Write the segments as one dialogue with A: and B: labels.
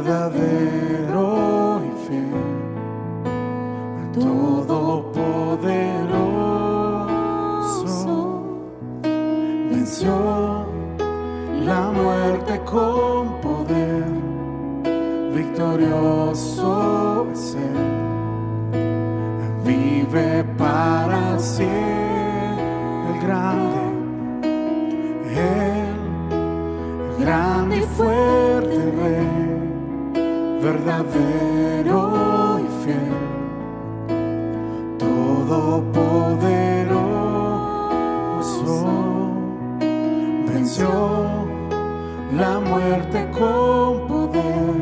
A: verdadero y fiel, todopoderoso, venció la muerte con poder, victorioso es Él, vive para siempre, el grande y fuerte Rey, verdadero y fiel, todopoderoso, venció la muerte con poder,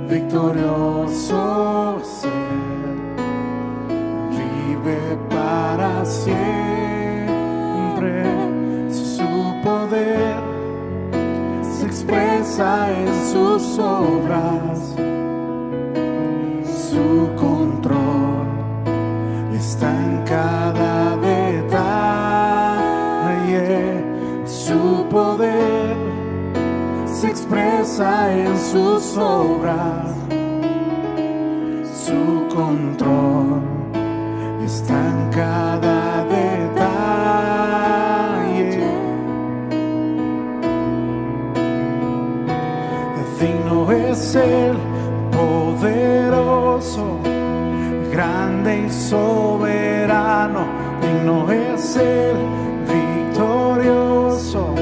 A: victorioso es Él, vive para siempre. Su poder se expresa en sus obras, su control está en cada detalle, su poder se expresa en sus obras, su control está en cada detalle. Digno es el poderoso, grande y soberano, digno es el victorioso,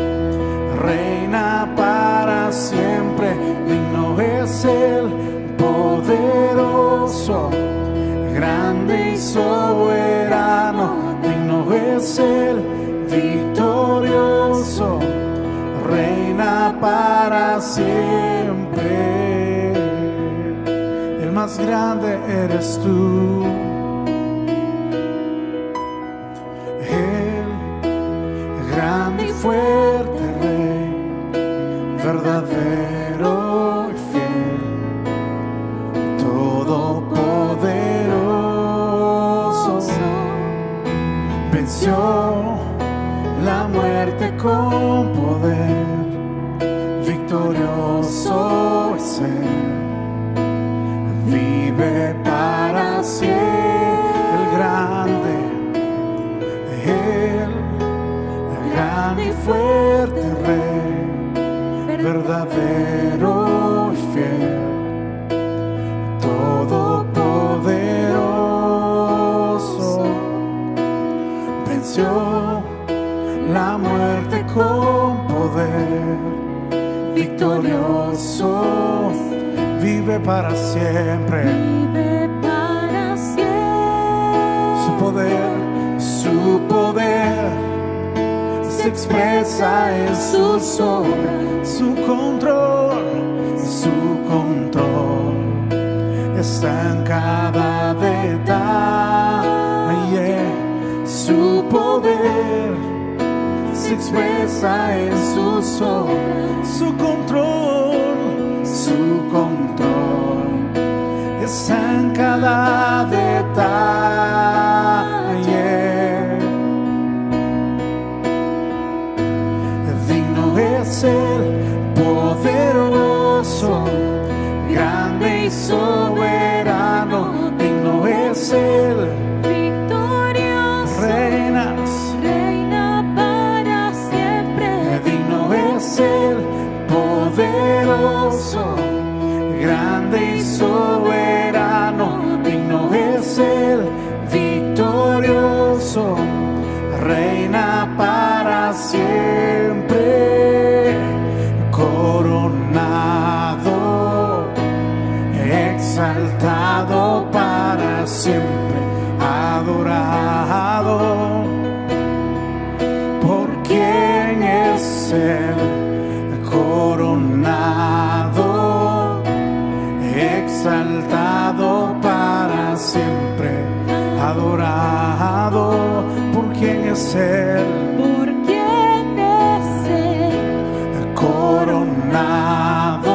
A: reina para siempre, digno es el poderoso, grande y soberano, digno es el victorioso, reina para siempre. El más grande eres tú, el grande y fuerte Rey, verdadero y fiel, todopoderoso, venció la muerte con poder, victorioso es Él, vive para siempre, el grande y fuerte Rey, verdadero y fiel, todopoderoso, venció la muerte con poder, victorioso, vive para siempre.
B: Vive para siempre.
A: Su poder se expresa en sus obras, su control está en cada detalle, su poder se expresa en sus obras, su control está en cada detalle. Digno es el poderoso, grande y soberano, digno es el
B: Victorioso,
A: reina
B: para siempre.
A: Digno es el poderoso, grande y soberano, digno es el victorioso, reina para siempre, coronado, exaltado para siempre, adorado. ¿Por quién es Él? Coronado, exaltado para siempre, adorado. ¿Por quién es Él?
B: ¿Por quién es Él?
A: Coronado,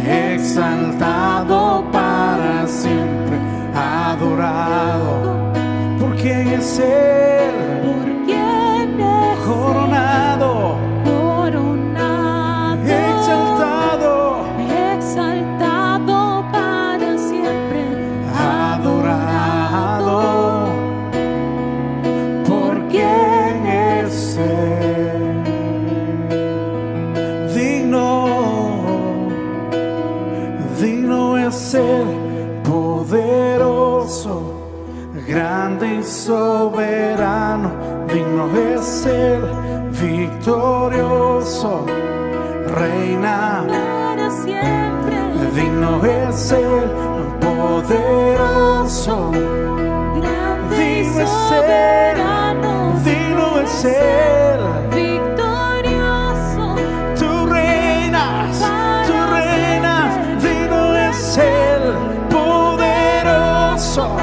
A: exaltado para siempre, adorado. ¿Por quién es Él?
B: ¿Por quién es
A: Coronado,
B: Él? Coronado,
A: exaltado es el poderoso, grande y soberano, digno es el victorioso, reina
B: para siempre.
A: digno es el poderoso,
B: Grande y
A: digno es
B: soberano,
A: digno es él.
B: victorioso,
A: Tú reinas, digno es el poderoso,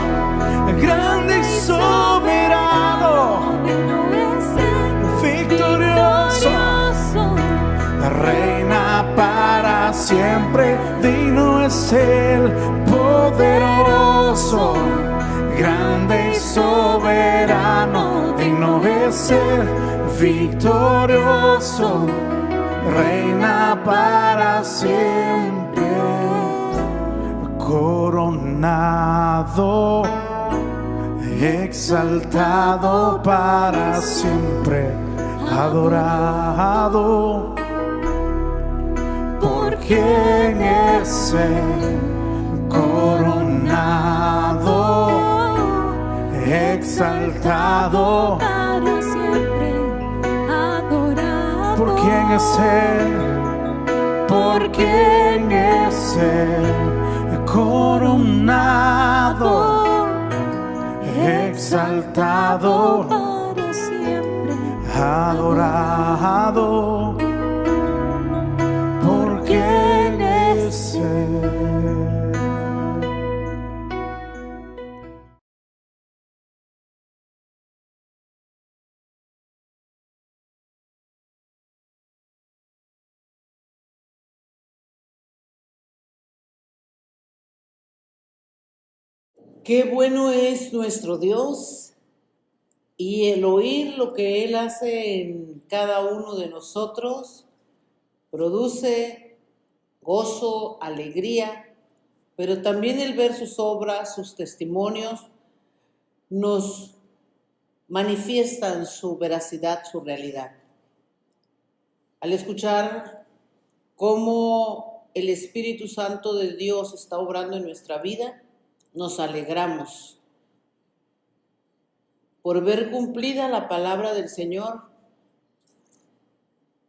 A: grande y soberano,
B: digno es el
A: victorioso,
B: victorioso,
A: reina para siempre, digno es el poderoso, grande y soberano, digno es el victorioso, reina para siempre, coronado, exaltado para siempre, adorado. ¿Por quién es él? Coronado, exaltado.
B: para siempre, adorado.
A: ¿Por quién es él? ¿Por quién es él? Coronado, exaltado,
B: para siempre,
A: adorado. ¿Por quién es él?
C: Qué bueno es nuestro Dios y el oír lo que Él hace en cada uno de nosotros produce gozo, alegría, pero también el ver sus obras, sus testimonios, nos manifiestan su veracidad, su realidad. Al escuchar cómo el Espíritu Santo de Dios está obrando en nuestra vida, nos alegramos por ver cumplida la palabra del Señor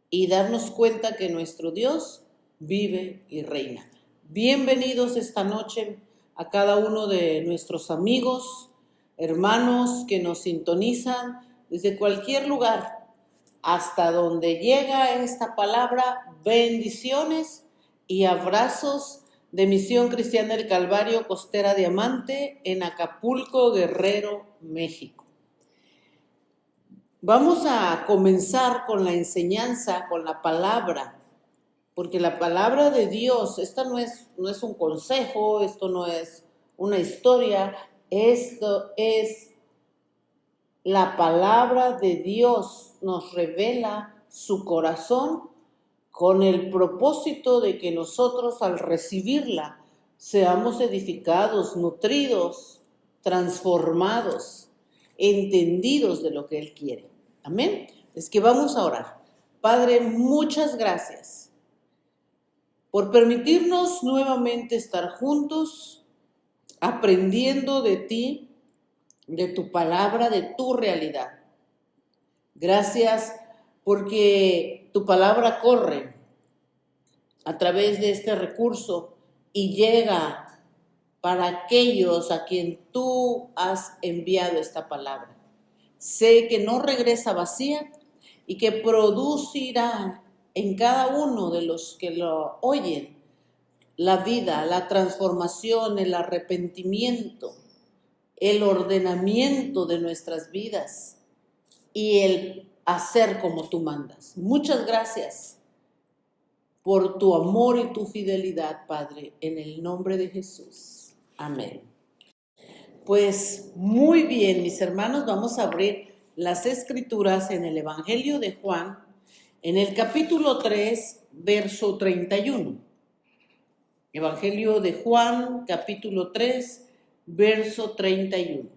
C: y darnos cuenta que nuestro Dios vive y reina. Bienvenidos esta noche a cada uno de nuestros amigos, hermanos que nos sintonizan desde cualquier lugar hasta donde llega esta palabra. Bendiciones y abrazos de Misión Cristiana del Calvario Costera Diamante en Acapulco, Guerrero, México. Vamos a comenzar con la enseñanza, con la palabra, porque la palabra de Dios, esta no es un consejo, esto no es una historia, esto es la palabra de Dios, nos revela su corazón con el propósito de que nosotros al recibirla seamos edificados, nutridos, transformados, entendidos de lo que Él quiere. Amén. Es que vamos a orar. Padre, muchas gracias por permitirnos nuevamente estar juntos, aprendiendo de ti, de tu palabra, de tu realidad. Gracias porque tu palabra corre a través de este recurso y llega para aquellos a quien tú has enviado esta palabra. Sé que no regresa vacía y que producirá en cada uno de los que lo oyen la vida, la transformación, el arrepentimiento, el ordenamiento de nuestras vidas y el hacer como tú mandas. Muchas gracias por tu amor y tu fidelidad, Padre, en el nombre de Jesús. Amén. Pues muy bien, mis hermanos, vamos a abrir las Escrituras en el Evangelio de Juan, en el capítulo 3, verso 31. Evangelio de Juan, capítulo 3, verso 31.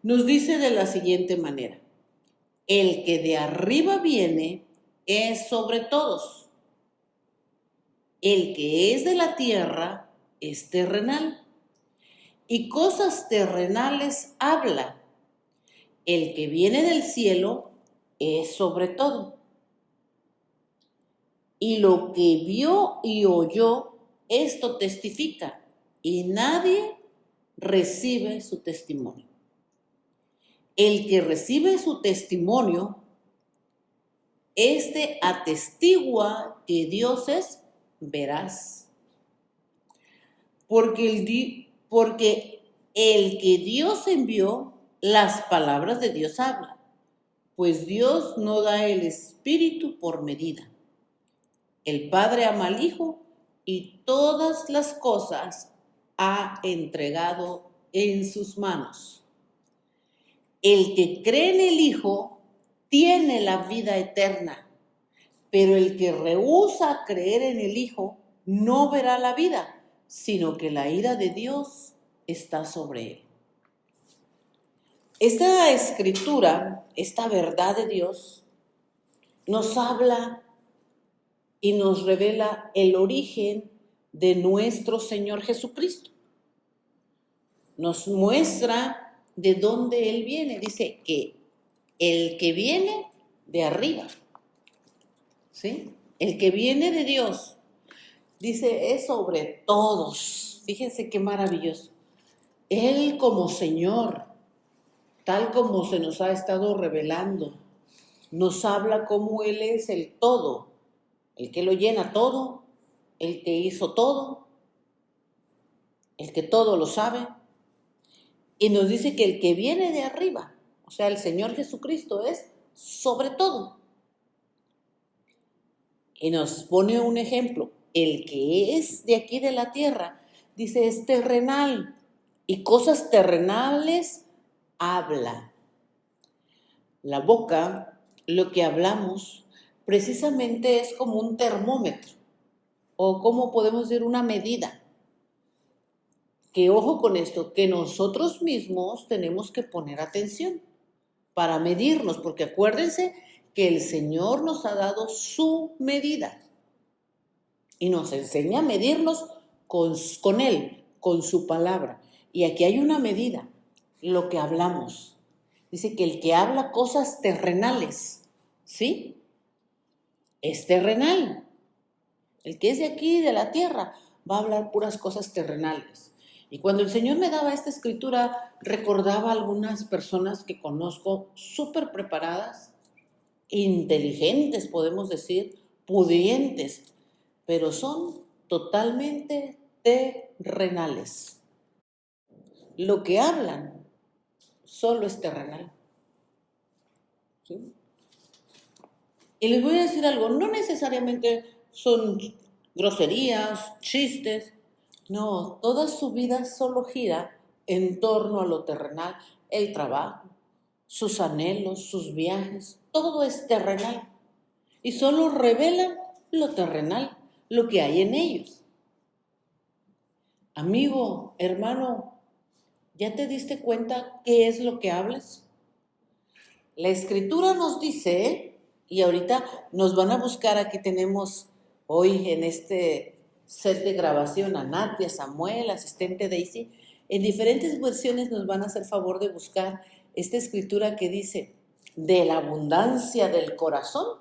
C: Nos dice de la siguiente manera: el que de arriba viene es sobre todos. El que es de la tierra es terrenal, y cosas terrenales habla. El que viene del cielo es sobre todo. Y lo que vio y oyó, esto testifica, y nadie recibe su testimonio. El que recibe su testimonio, este atestigua que Dios es veraz. Porque el que Dios envió, las palabras de Dios habla, pues Dios no da el Espíritu por medida. El Padre ama al Hijo y todas las cosas ha entregado en sus manos. El que cree en el Hijo tiene la vida eterna, pero el que rehúsa creer en el Hijo no verá la vida, sino que la ira de Dios está sobre él. Esta escritura, esta verdad de Dios, nos habla y nos revela el origen de nuestro Señor Jesucristo. Nos muestra de dónde Él viene. Dice que el que viene de arriba, ¿sí? El que viene de Dios, dice, es sobre todos. Fíjense qué maravilloso. Él como Señor, tal como se nos ha estado revelando, nos habla cómo Él es el todo, el que lo llena todo, el que hizo todo, el que todo lo sabe. Y nos dice que el que viene de arriba, o sea, el Señor Jesucristo, es sobre todo. Y nos pone un ejemplo. El que es de aquí de la tierra, dice, es terrenal. Y cosas terrenales habla. La boca, lo que hablamos, precisamente es como un termómetro. O como podemos decir, una medida. Que ojo con esto, que nosotros mismos tenemos que poner atención para medirnos, porque acuérdense que el Señor nos ha dado su medida y nos enseña a medirnos con Él, con su palabra. Y aquí hay una medida, lo que hablamos. Dice que el que habla cosas terrenales, ¿sí? Es terrenal. El que es de aquí, de la tierra, va a hablar puras cosas terrenales. Y cuando el Señor me daba esta escritura, recordaba a algunas personas que conozco súper preparadas, inteligentes, podemos decir, pudientes, pero son totalmente terrenales. Lo que hablan solo es terrenal. ¿Sí? Y les voy a decir algo, no necesariamente son groserías, chistes. No, toda su vida solo gira en torno a lo terrenal, el trabajo, sus anhelos, sus viajes, todo es terrenal. Y solo revelan lo terrenal, lo que hay en ellos. Amigo, hermano, ¿ya te diste cuenta qué es lo que hablas? La escritura nos dice, y ahorita nos van a buscar, aquí tenemos hoy en este set de grabación a Natia, Samuel, asistente Daisy, en diferentes versiones nos van a hacer favor de buscar esta escritura que dice, de la abundancia del corazón,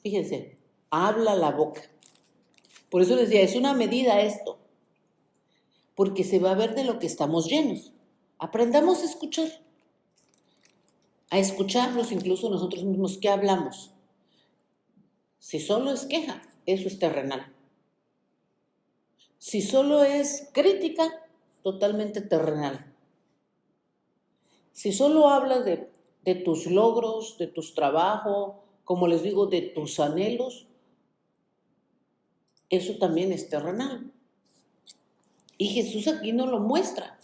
C: fíjense, habla la boca. Por eso decía, es una medida esto, porque se va a ver de lo que estamos llenos. Aprendamos a escucharnos incluso nosotros mismos, ¿qué hablamos? Si solo es queja, eso es terrenal. Si solo es crítica, totalmente terrenal. Si solo hablas de tus logros, de tus trabajos, como les digo, de tus anhelos, eso también es terrenal. Y Jesús aquí nos lo muestra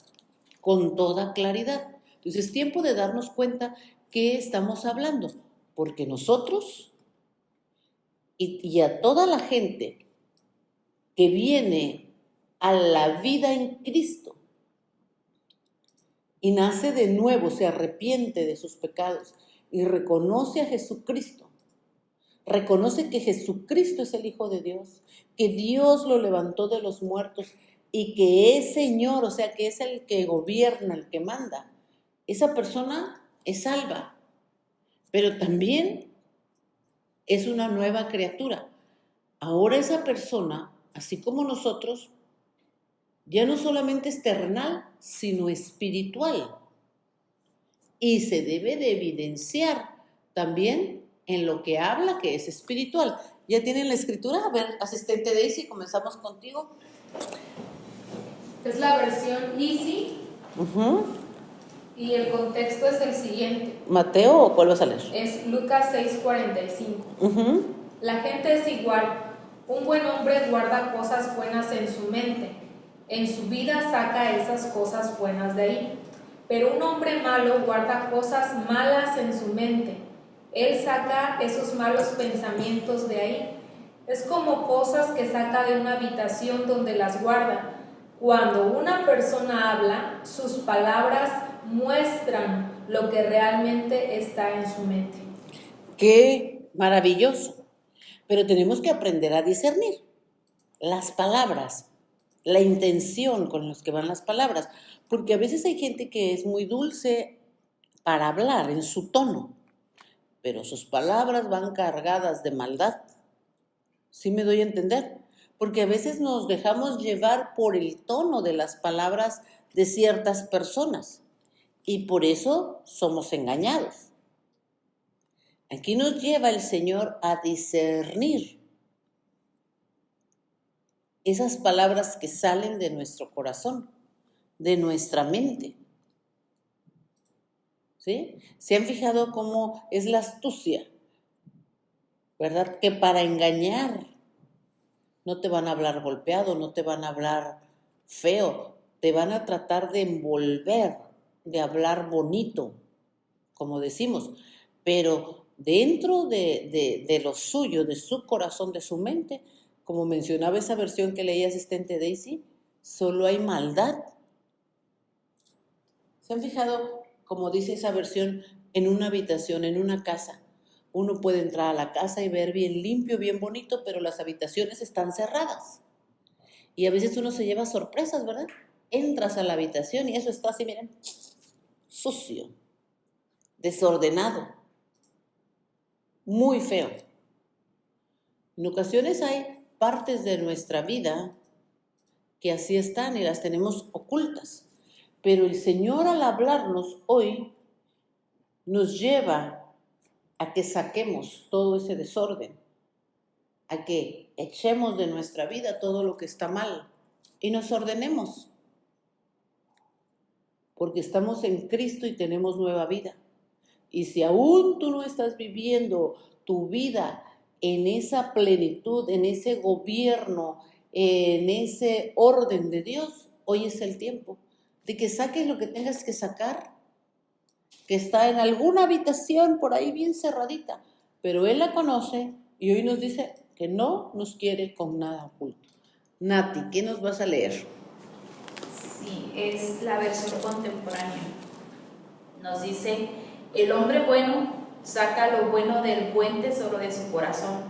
C: con toda claridad. Entonces es tiempo de darnos cuenta qué estamos hablando, porque nosotros y a toda la gente que viene a la vida en Cristo y nace de nuevo, se arrepiente de sus pecados y reconoce a Jesucristo, reconoce que Jesucristo es el Hijo de Dios, que Dios lo levantó de los muertos y que es Señor, o sea, que es el que gobierna, el que manda, esa persona es salva, pero también es una nueva criatura. Ahora esa persona, así como nosotros, ya no solamente es terrenal, sino espiritual. Y se debe de evidenciar también en lo que habla, que es espiritual. ¿Ya tienen la escritura? A ver, asistente Daisy, comenzamos contigo.
D: Es la versión Easy
C: Ujú.
D: y el contexto es el siguiente.
C: ¿Mateo o cuál vas a leer?
D: Es Lucas 6:45.
C: Ujú.
D: La gente es igual. Un buen hombre guarda cosas buenas en su mente. En su vida saca esas cosas buenas de ahí. Pero un hombre malo guarda cosas malas en su mente. Él saca esos malos pensamientos de ahí. Es como cosas que saca de una habitación donde las guarda. Cuando una persona habla, sus palabras muestran lo que realmente está en su mente.
C: Qué maravilloso. Pero tenemos que aprender a discernir las palabras, la intención con las que van las palabras, porque a veces hay gente que es muy dulce para hablar en su tono, pero sus palabras van cargadas de maldad. ¿Sí me doy a entender? Porque a veces nos dejamos llevar por el tono de las palabras de ciertas personas y por eso somos engañados. Aquí nos lleva el Señor a discernir esas palabras que salen de nuestro corazón, de nuestra mente. ¿Sí? ¿Se han fijado cómo es la astucia? ¿Verdad? Que para engañar no te van a hablar golpeado, no te van a hablar feo, te van a tratar de envolver, de hablar bonito, como decimos, pero dentro de lo suyo, de su corazón, de su mente, como mencionaba esa versión que leía asistente Daisy, solo hay maldad. ¿Se han fijado, como dice esa versión, en una habitación, en una casa? Uno puede entrar a la casa y ver bien limpio, bien bonito, pero las habitaciones están cerradas. Y a veces uno se lleva sorpresas, ¿verdad? Entras a la habitación y eso está así, miren, sucio, desordenado, muy feo. En ocasiones hay partes de nuestra vida que así están y las tenemos ocultas. Pero el Señor al hablarnos hoy nos lleva a que saquemos todo ese desorden, a que echemos de nuestra vida todo lo que está mal y nos ordenemos. Porque estamos en Cristo y tenemos nueva vida. Y si aún tú no estás viviendo tu vida en esa plenitud, en ese gobierno, en ese orden de Dios, hoy es el tiempo de que saques lo que tengas que sacar, que está en alguna habitación por ahí bien cerradita, pero Él la conoce y hoy nos dice que no nos quiere con nada oculto. Nati, ¿qué nos vas a leer?
E: Sí, es la versión contemporánea. Nos dice, el hombre bueno saca lo bueno del buen tesoro de su corazón.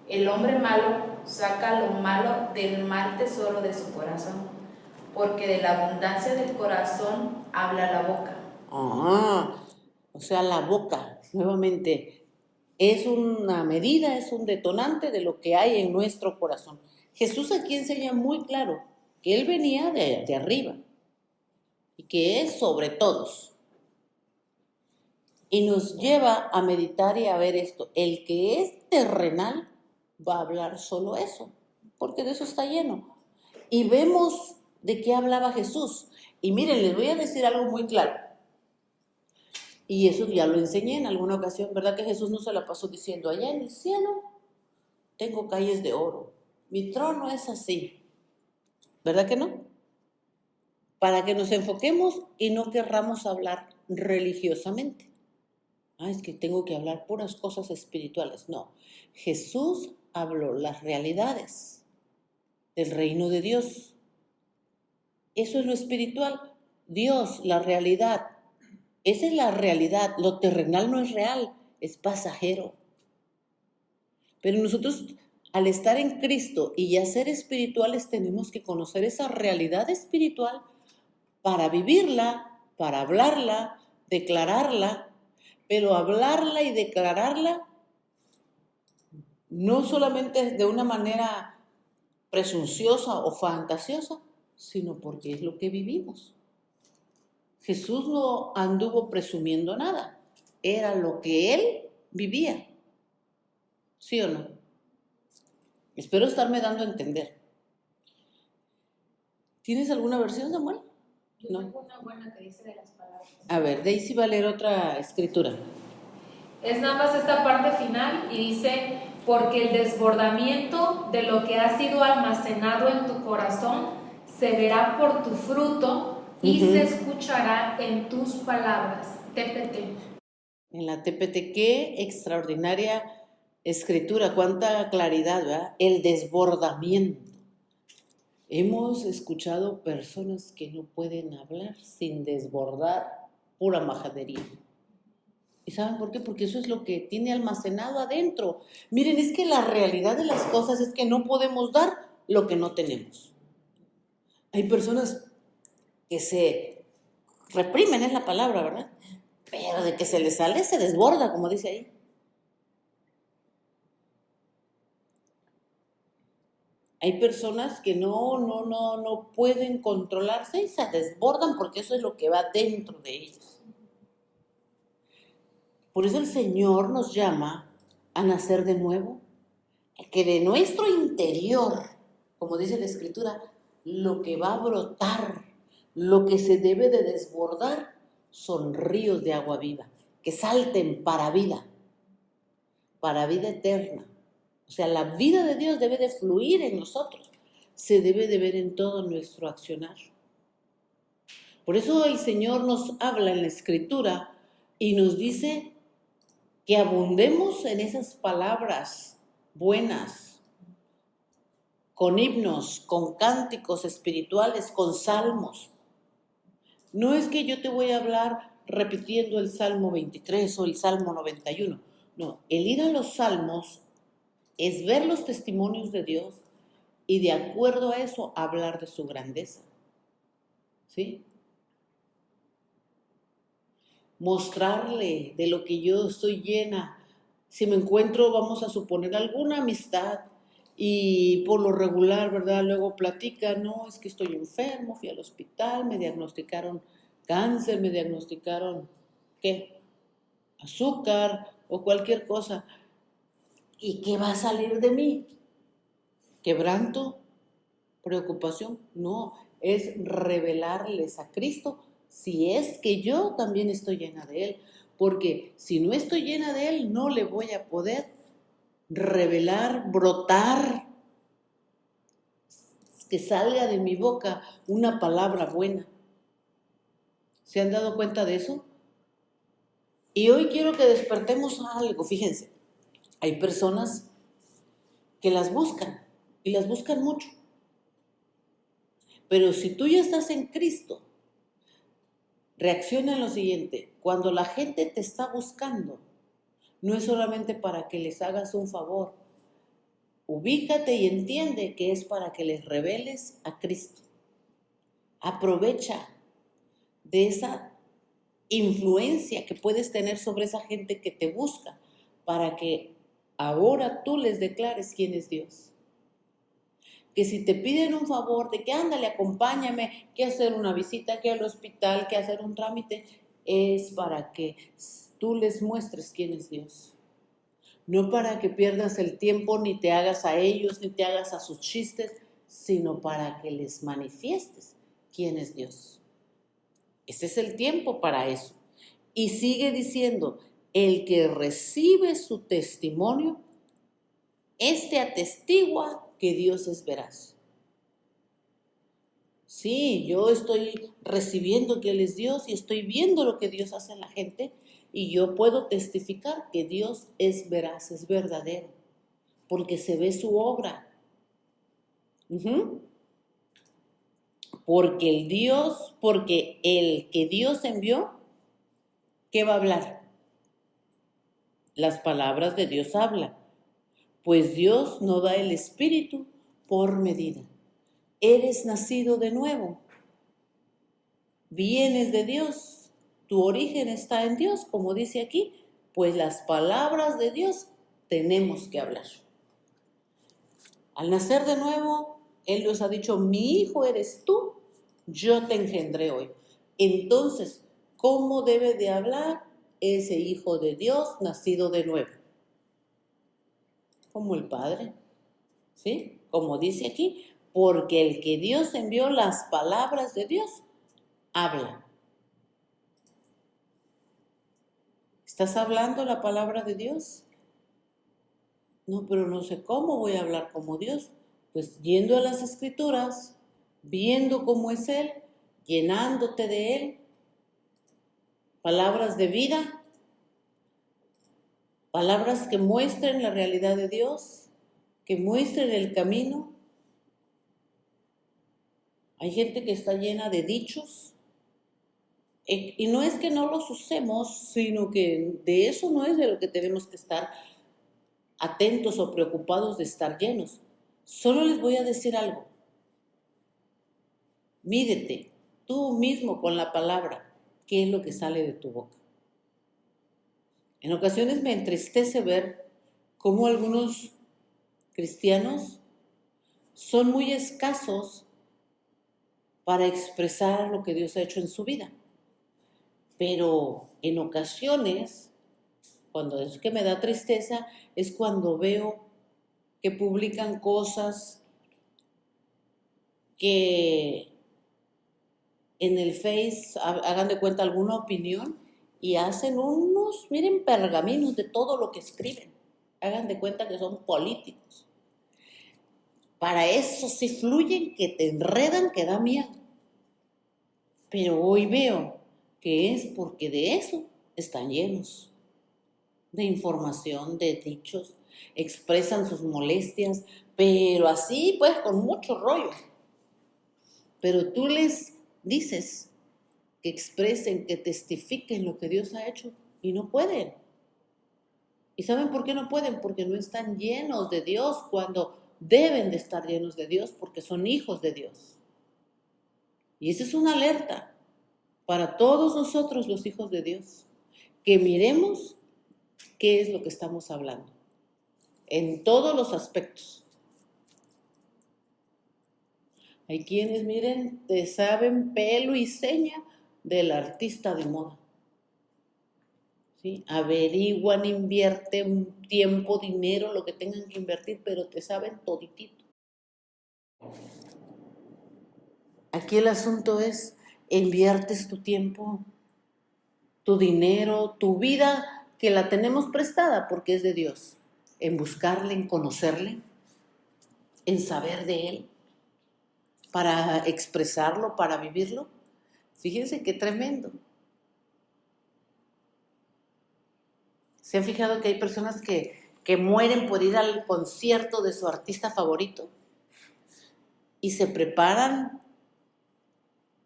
E: El hombre malo saca lo malo del mal tesoro de su corazón. Porque de la abundancia del corazón habla la boca.
C: O sea, la boca, nuevamente, es una medida, es un detonante de lo que hay en nuestro corazón. Jesús aquí enseña muy claro que Él venía de arriba y que es sobre todos. Y nos lleva a meditar y a ver esto. El que es terrenal va a hablar solo eso, porque de eso está lleno. Y vemos de qué hablaba Jesús. Y miren, les voy a decir algo muy claro. Y eso ya lo enseñé en alguna ocasión, ¿verdad? Que Jesús no se la pasó diciendo, allá en el cielo tengo calles de oro. Mi trono es así. ¿Verdad que no? Para que nos enfoquemos y no querramos hablar religiosamente. Es que tengo que hablar puras cosas espirituales. No, Jesús habló las realidades del reino de Dios. Eso es lo espiritual. Dios, la realidad. Esa es la realidad. Lo terrenal no es real, es pasajero. Pero nosotros, al estar en Cristo y ya ser espirituales, tenemos que conocer esa realidad espiritual para vivirla, para hablarla, declararla, pero hablarla y declararla no solamente de una manera presunciosa o fantasiosa, sino porque es lo que vivimos. Jesús no anduvo presumiendo nada, era lo que él vivía. ¿Sí o no? Espero estarme dando a entender. ¿Tienes alguna versión, Samuel?
D: Yo
C: No.
D: tengo una buena que dice de las palabras.
C: A ver, Daisy va a leer otra escritura.
D: Es nada más esta parte final y dice, porque el desbordamiento de lo que ha sido almacenado en tu corazón se verá por tu fruto y se escuchará en tus palabras. TPT.
C: En la TPT, qué extraordinaria escritura, cuánta claridad, ¿verdad? El desbordamiento. Hemos escuchado personas que no pueden hablar sin desbordar pura majadería. ¿Y saben por qué? Porque eso es lo que tiene almacenado adentro. Miren, es que la realidad de las cosas es que no podemos dar lo que no tenemos. Hay personas que se reprimen, es la palabra, ¿verdad? Pero de que se les sale, se desborda, como dice ahí. Hay personas que no pueden controlarse y se desbordan porque eso es lo que va dentro de ellos. Por eso el Señor nos llama a nacer de nuevo, que de nuestro interior, como dice la Escritura, lo que va a brotar, lo que se debe de desbordar, son ríos de agua viva, que salten para vida eterna. O sea, la vida de Dios debe de fluir en nosotros, se debe de ver en todo nuestro accionar. Por eso el Señor nos habla en la Escritura y nos dice que abundemos en esas palabras buenas, con himnos, con cánticos espirituales, con salmos. No es que yo te voy a hablar repitiendo el Salmo 23 o el Salmo 91. No, el ir a los salmos es ver los testimonios de Dios y de acuerdo a eso hablar de su grandeza. ¿Sí? Mostrarle de lo que yo estoy llena. Si me encuentro, vamos a suponer, alguna amistad y por lo regular, ¿verdad? Luego platica, no, es que estoy enfermo, fui al hospital, me diagnosticaron cáncer, me diagnosticaron, ¿qué? Azúcar o cualquier cosa. ¿Y qué va a salir de mí? ¿Quebranto? ¿Preocupación? No, es revelarles a Cristo si es que yo también estoy llena de Él. Porque si no estoy llena de Él, no le voy a poder revelar, brotar, que salga de mi boca una palabra buena. ¿Se han dado cuenta de eso? Y hoy quiero que despertemos a algo, fíjense. Hay personas que las buscan y las buscan mucho. Pero si tú ya estás en Cristo, reacciona en lo siguiente. Cuando la gente te está buscando, no es solamente para que les hagas un favor. Ubícate y entiende que es para que les reveles a Cristo. Aprovecha de esa influencia que puedes tener sobre esa gente que te busca para que ahora tú les declares quién es Dios. Que si te piden un favor de que ándale, acompáñame, que hacer una visita, que al hospital, que hacer un trámite, es para que tú les muestres quién es Dios. No para que pierdas el tiempo, ni te hagas a ellos, ni te hagas a sus chistes, sino para que les manifiestes quién es Dios. Ese es el tiempo para eso. Y sigue diciendo, el que recibe su testimonio, este atestigua que Dios es veraz. Sí, yo estoy recibiendo que Él es Dios y estoy viendo lo que Dios hace en la gente y yo puedo testificar que Dios es veraz, es verdadero, porque se ve su obra. Porque el que Dios envió, ¿qué va a hablar? Las palabras de Dios hablan. pues Dios no da el Espíritu por medida. Eres nacido de nuevo, vienes de Dios, tu origen está en Dios, como dice aquí, pues las palabras de Dios tenemos que hablar. Al nacer de nuevo, Él nos ha dicho, mi hijo eres tú, yo te engendré hoy. Entonces, ¿cómo debe de hablar ese hijo de Dios nacido de nuevo? Como el Padre, ¿sí? Como dice aquí, porque el que Dios envió las palabras de Dios, habla. ¿Estás hablando la palabra de Dios? No, pero no sé cómo voy a hablar como Dios. Pues yendo a las Escrituras, viendo cómo es Él, llenándote de Él, palabras de vida, palabras que muestren la realidad de Dios, que muestren el camino. Hay gente que está llena de dichos, y no es que no los usemos, sino que de eso no es de lo que tenemos que estar atentos o preocupados de estar llenos. Solo les voy a decir algo. Mídete tú mismo con la palabra, qué es lo que sale de tu boca. En ocasiones me entristece ver cómo algunos cristianos son muy escasos para expresar lo que Dios ha hecho en su vida. Pero en ocasiones, cuando es que me da tristeza, es cuando veo que publican cosas que en el Face hagan de cuenta alguna opinión y hacen unos, miren, pergaminos de todo lo que escriben. Hagan de cuenta que son políticos. Para eso sí fluyen, que te enredan, que da miedo. Pero hoy veo que es porque de eso están llenos. De información, de dichos, expresan sus molestias, pero así pues con mucho rollo. Pero tú les dices que expresen, que testifiquen lo que Dios ha hecho y no pueden. ¿Y saben por qué no pueden? Porque no están llenos de Dios cuando deben de estar llenos de Dios, porque son hijos de Dios. Y esa es una alerta para todos nosotros los hijos de Dios, que miremos qué es lo que estamos hablando, en todos los aspectos. Hay quienes, miren, te saben pelo y seña del artista de moda. ¿Sí? Averiguan, invierten tiempo, dinero, lo que tengan que invertir, pero te saben toditito. Aquí el asunto es, inviertes tu tiempo, tu dinero, tu vida, que la tenemos prestada porque es de Dios, en buscarle, en conocerle, en saber de Él, para expresarlo, para vivirlo. Fíjense qué tremendo. ¿Se han fijado que hay personas que mueren por ir al concierto de su artista favorito? Y se preparan,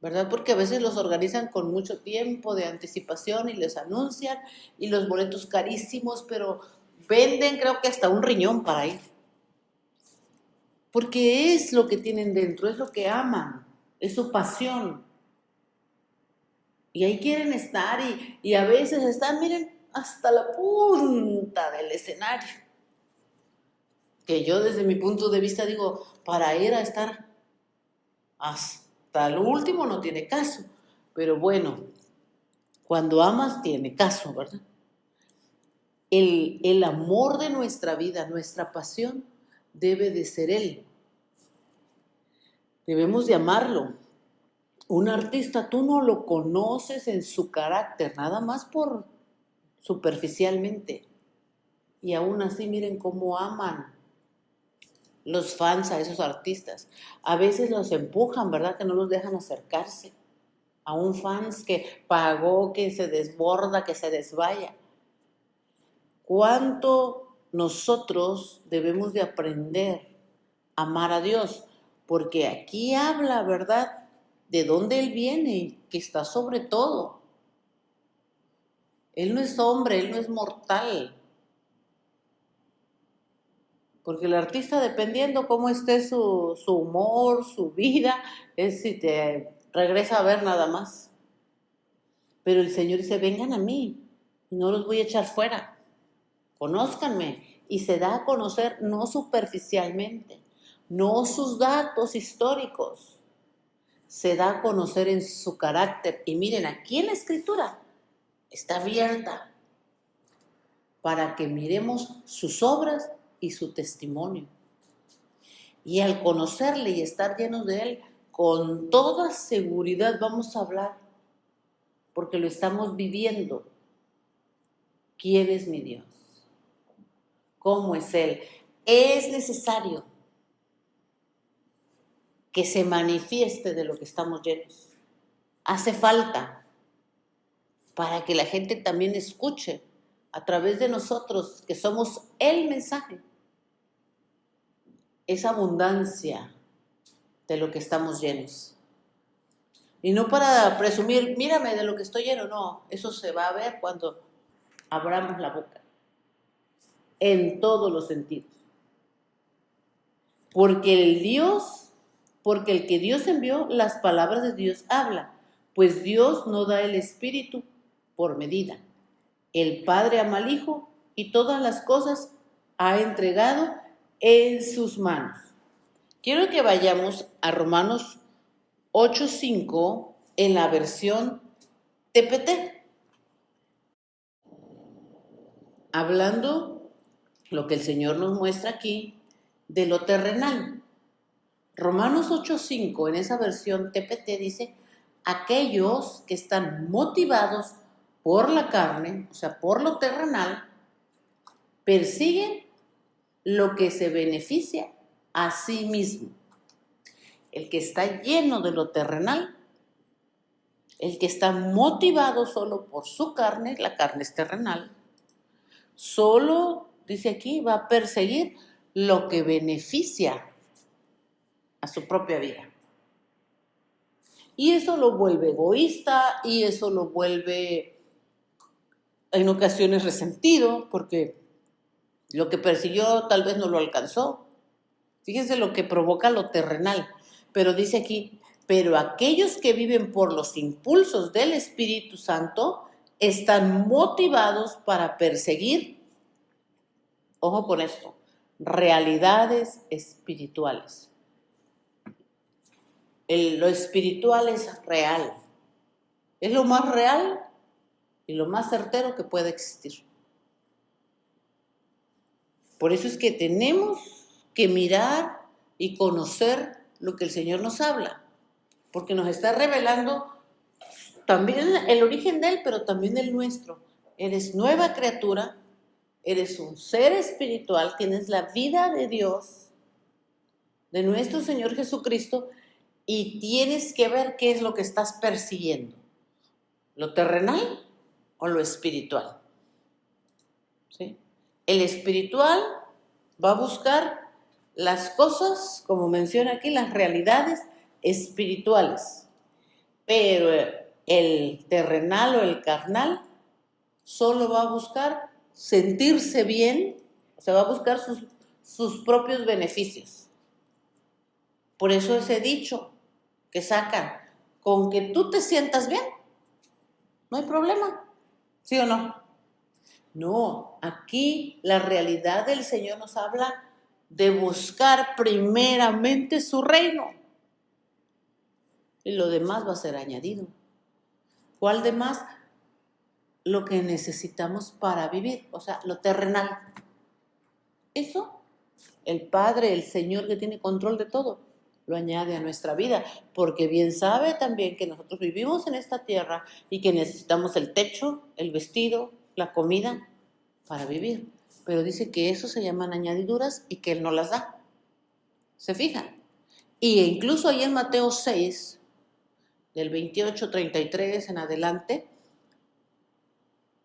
C: ¿verdad? Porque a veces los organizan con mucho tiempo de anticipación y les anuncian, y los boletos carísimos, pero venden creo que hasta un riñón para ir. Porque es lo que tienen dentro, es lo que aman, es su pasión. Y ahí quieren estar y a veces están, miren, hasta la punta del escenario. Que yo desde mi punto de vista digo, para ir a estar hasta el último no tiene caso. Pero bueno, cuando amas tiene caso, ¿verdad? El amor de nuestra vida, nuestra pasión, debe de ser Él. Debemos de amarlo. Un artista tú no lo conoces en su carácter, nada más por superficialmente. Y aún así miren cómo aman los fans a esos artistas. A veces los empujan, ¿verdad? Que no los dejan acercarse a un fans que pagó, que se desborda, que se desvaya. ¿Cuánto nosotros debemos de aprender a amar a Dios? Porque aquí habla, ¿verdad?, de dónde Él viene, que está sobre todo. Él no es hombre, Él no es mortal. Porque el artista, dependiendo cómo esté su humor, su vida, es si te regresa a ver nada más. Pero el Señor dice, vengan a mí, no los voy a echar fuera. Conózcanme. Y se da a conocer no superficialmente, no sus datos históricos. Se da a conocer en su carácter. Y miren, aquí en la Escritura está abierta para que miremos sus obras y su testimonio. Y al conocerle y estar llenos de él, con toda seguridad vamos a hablar, porque lo estamos viviendo. ¿Quién es mi Dios? ¿Cómo es él? Es necesario que se manifieste de lo que estamos llenos. Hace falta para que la gente también escuche a través de nosotros, que somos el mensaje, esa abundancia de lo que estamos llenos. Y no para presumir, mírame de lo que estoy lleno, no, eso se va a ver cuando abramos la boca, en todos los sentidos. Porque el que Dios envió, las palabras de Dios habla, pues Dios no da el Espíritu por medida. El Padre ama al Hijo y todas las cosas ha entregado en sus manos. Quiero que vayamos a Romanos 8:5 en la versión TPT. Hablando lo que el Señor nos muestra aquí de lo terrenal. Romanos 8:5 en esa versión TPT dice, aquellos que están motivados por la carne, o sea, por lo terrenal, persiguen lo que se beneficia a sí mismo. El que está lleno de lo terrenal, el que está motivado solo por su carne, la carne es terrenal, solo, dice aquí, va a perseguir lo que beneficia a su propia vida. Y eso lo vuelve egoísta y eso lo vuelve en ocasiones resentido, porque lo que persiguió tal vez no lo alcanzó. Fíjense lo que provoca lo terrenal. Pero dice aquí, pero aquellos que viven por los impulsos del Espíritu Santo están motivados para perseguir, ojo con esto, realidades espirituales. Lo espiritual es real. Es lo más real y lo más certero que puede existir. Por eso es que tenemos que mirar y conocer lo que el Señor nos habla, porque nos está revelando también el origen de Él, pero también el nuestro. Eres nueva criatura, eres un ser espiritual, tienes la vida de Dios, de nuestro Señor Jesucristo, y tienes que ver qué es lo que estás persiguiendo, lo terrenal o lo espiritual. ¿Sí? El espiritual va a buscar las cosas, como menciona aquí, las realidades espirituales. Pero el terrenal o el carnal solo va a buscar sentirse bien, o sea, va a buscar sus propios beneficios. Por eso ese dicho que sacan, con que tú te sientas bien, no hay problema, ¿sí o no? No, aquí la realidad del Señor nos habla de buscar primeramente su reino. Y lo demás va a ser añadido. ¿Cuál demás? Lo que necesitamos para vivir, o sea, lo terrenal. Eso, el Padre, el Señor que tiene control de todo, lo añade a nuestra vida, porque bien sabe también que nosotros vivimos en esta tierra y que necesitamos el techo, el vestido, la comida para vivir. Pero dice que eso se llaman añadiduras y que Él no las da. ¿Se fijan? Y incluso ahí en Mateo 6, del 28, 33 en adelante,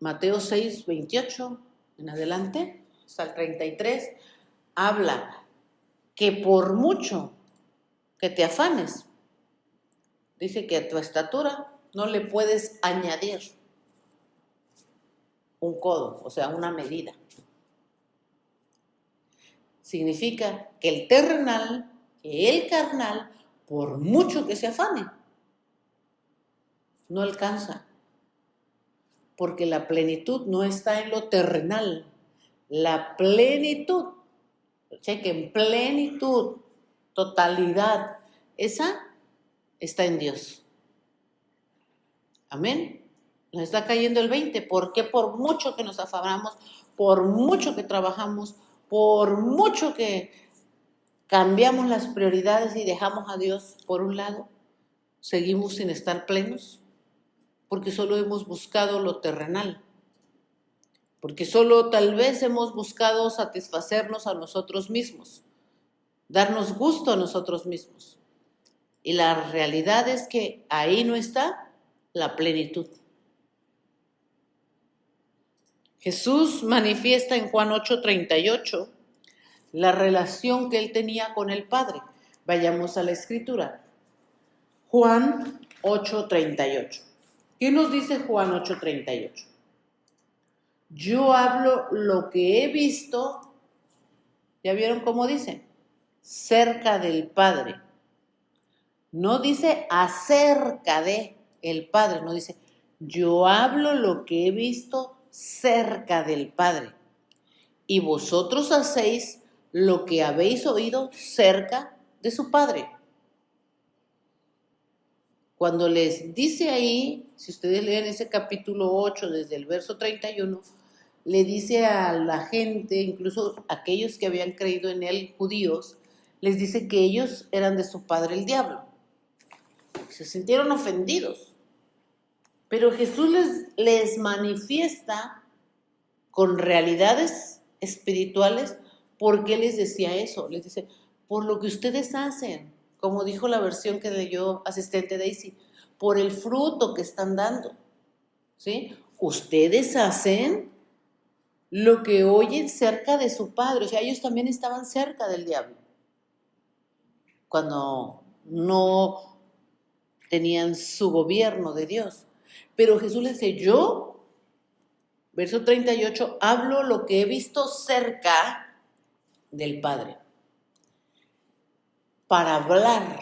C: Mateo 6, 28 en adelante, hasta el 33, habla que por mucho que te afanes, dice que a tu estatura no le puedes añadir un codo, o sea, una medida. Significa que el terrenal, que el carnal, por mucho que se afane, no alcanza. Porque la plenitud no está en lo terrenal. La plenitud, chequen, plenitud, totalidad, esa está en Dios. Amén. Nos está cayendo el 20. ¿Por qué? Por mucho que nos afanamos, por mucho que trabajamos, por mucho que cambiamos las prioridades y dejamos a Dios por un lado, seguimos sin estar plenos, porque solo hemos buscado lo terrenal, porque solo tal vez hemos buscado satisfacernos a nosotros mismos, darnos gusto a nosotros mismos. Y la realidad es que ahí no está la plenitud. Jesús manifiesta en Juan 8:38 la relación que él tenía con el Padre. Vayamos a la Escritura. Juan 8:38. ¿Qué nos dice Juan 8:38? Yo hablo lo que he visto, ¿ya vieron cómo dice? Cerca del Padre. No dice acerca de el Padre, no dice yo hablo lo que he visto cerca del Padre. Y vosotros hacéis lo que habéis oído cerca de su Padre. Cuando les dice ahí, si ustedes leen ese capítulo 8 desde el verso 31, le dice a la gente, incluso aquellos que habían creído en él, judíos, les dice que ellos eran de su padre el diablo. Se sintieron ofendidos. Pero Jesús les manifiesta con realidades espirituales por qué les decía eso. Les dice, por lo que ustedes hacen, como dijo la versión que leyó asistente Daisy, por el fruto que están dando. ¿Sí? Ustedes hacen lo que oyen cerca de su padre. O sea, ellos también estaban cerca del diablo. Cuando no tenían su gobierno de Dios. Pero Jesús les dice, yo, verso 38, hablo lo que he visto cerca del Padre. Para hablar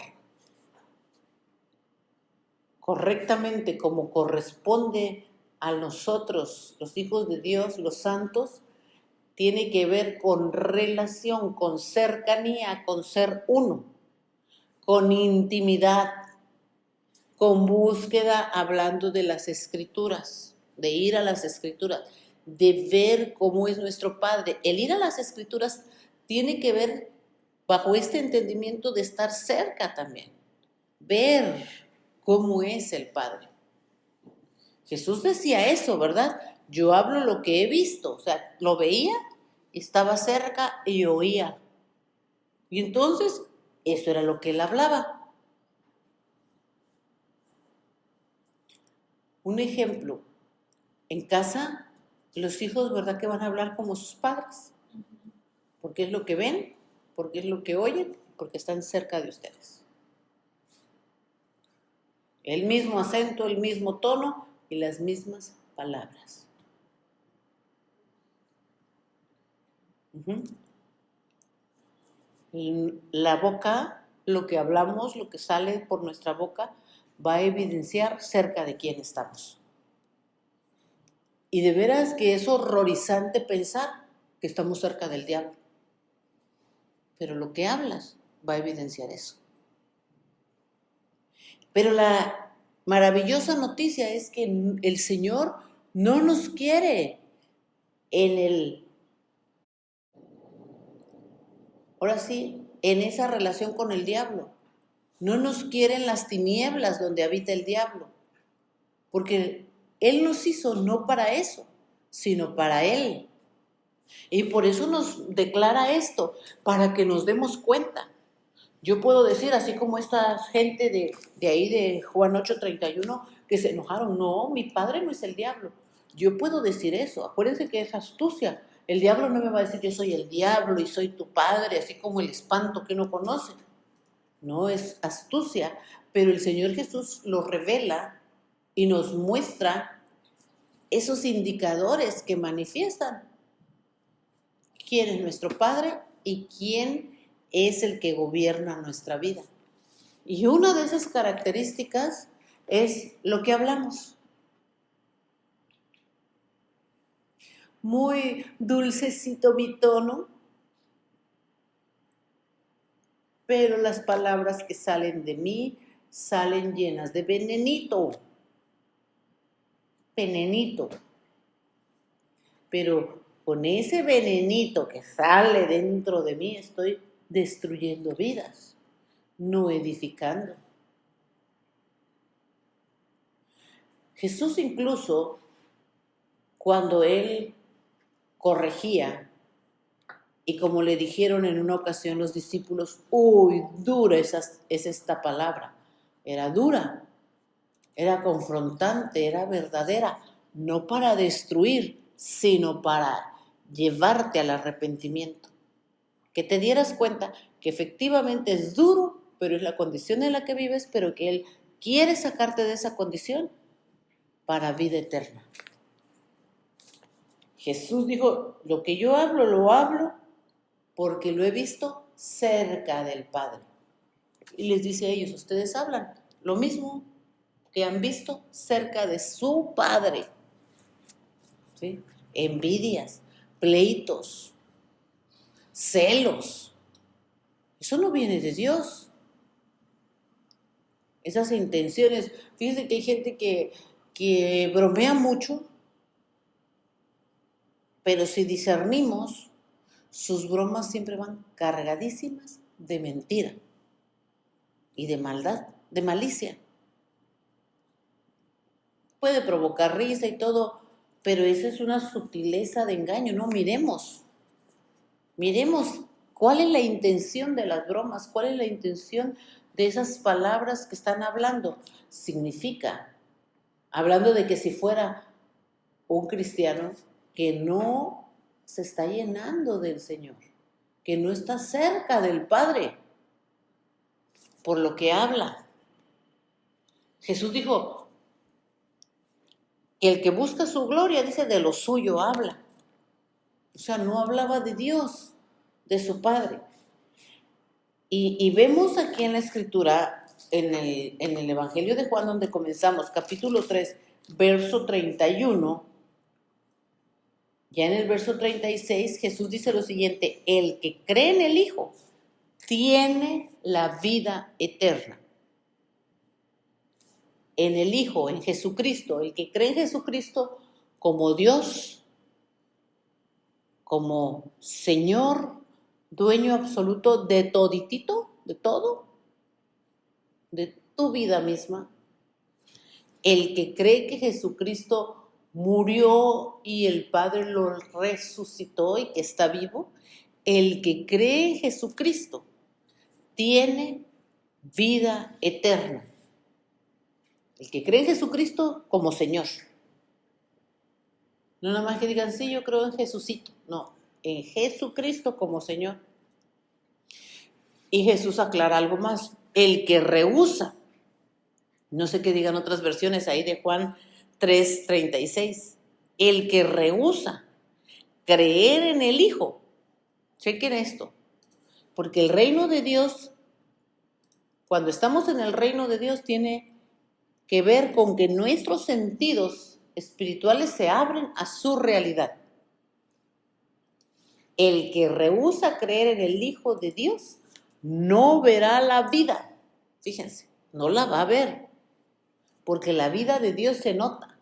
C: correctamente como corresponde a nosotros, los hijos de Dios, los santos, tiene que ver con relación, con cercanía, con ser uno, con intimidad, con búsqueda, hablando de las Escrituras, de ir a las Escrituras, de ver cómo es nuestro Padre. El ir a las Escrituras tiene que ver bajo este entendimiento de estar cerca también, ver cómo es el Padre. Jesús decía eso, ¿verdad? Yo hablo lo que he visto, o sea, lo veía, estaba cerca y oía. Y entonces, eso era lo que él hablaba. Un ejemplo, en casa, los hijos, ¿verdad?, que van a hablar como sus padres, porque es lo que ven, porque es lo que oyen, porque están cerca de ustedes. El mismo acento, el mismo tono y las mismas palabras. La boca, lo que hablamos, lo que sale por nuestra boca, va a evidenciar cerca de quién estamos. Y de veras que es horrorizante pensar que estamos cerca del diablo. Pero lo que hablas va a evidenciar eso. Pero la maravillosa noticia es que el Señor no nos quiere ahora sí, en esa relación con el diablo. No nos quiere en las tinieblas donde habita el diablo. Porque Él nos hizo no para eso, sino para Él. Y por eso nos declara esto, para que nos demos cuenta. Yo puedo decir, así como esta gente de ahí de Juan 8:31, que se enojaron, no, mi padre no es el diablo. Yo puedo decir eso, acuérdense que es astucia. El diablo no me va a decir, yo soy el diablo y soy tu padre, así como el espanto que no conoce. No, es astucia, pero el Señor Jesús lo revela y nos muestra esos indicadores que manifiestan quién es nuestro Padre y quién es el que gobierna nuestra vida. Y una de esas características es lo que hablamos. Muy dulcecito mi tono, pero las palabras que salen de mí salen llenas de venenito. Venenito. Pero con ese venenito que sale dentro de mí estoy destruyendo vidas, no edificando. Jesús incluso, cuando Él corregía, y como le dijeron en una ocasión los discípulos, uy, dura es esta palabra. Era dura, era confrontante, era verdadera, no para destruir, sino para llevarte al arrepentimiento. Que te dieras cuenta que efectivamente es duro, pero es la condición en la que vives, pero que Él quiere sacarte de esa condición para vida eterna. Jesús dijo, lo que yo hablo, lo hablo porque lo he visto cerca del Padre. Y les dice a ellos, ustedes hablan lo mismo que han visto cerca de su Padre. ¿Sí? Envidias, pleitos, celos. Eso no viene de Dios. Esas intenciones. Fíjense que hay gente que bromea mucho, pero si discernimos, sus bromas siempre van cargadísimas de mentira y de maldad, de malicia. Puede provocar risa y todo, pero esa es una sutileza de engaño. No, miremos cuál es la intención de las bromas, cuál es la intención de esas palabras que están hablando. Significa, hablando de que si fuera un cristiano que no se está llenando del Señor, que no está cerca del Padre, por lo que habla. Jesús dijo que el que busca su gloria, dice, de lo suyo habla. O sea, no hablaba de Dios, de su Padre. Y vemos aquí en la Escritura, en el Evangelio de Juan, donde comenzamos, capítulo 3, verso 31, ya en el verso 36, Jesús dice lo siguiente, el que cree en el Hijo tiene la vida eterna. En el Hijo, en Jesucristo, el que cree en Jesucristo como Dios, como Señor, dueño absoluto de toditito, de todo, de tu vida misma. El que cree que Jesucristo murió y el Padre lo resucitó y que está vivo, el que cree en Jesucristo tiene vida eterna. El que cree en Jesucristo como Señor. No nada más que digan, sí, yo creo en Jesucito. No, en Jesucristo como Señor. Y Jesús aclara algo más. El que rehúsa, no sé qué digan otras versiones ahí de Juan 3:36. El que rehúsa creer en el Hijo. Chequen esto. Porque el reino de Dios, cuando estamos en el reino de Dios, tiene que ver con que nuestros sentidos espirituales se abren a su realidad. El que rehúsa creer en el Hijo de Dios no verá la vida. Fíjense, no la va a ver. Porque la vida de Dios se nota,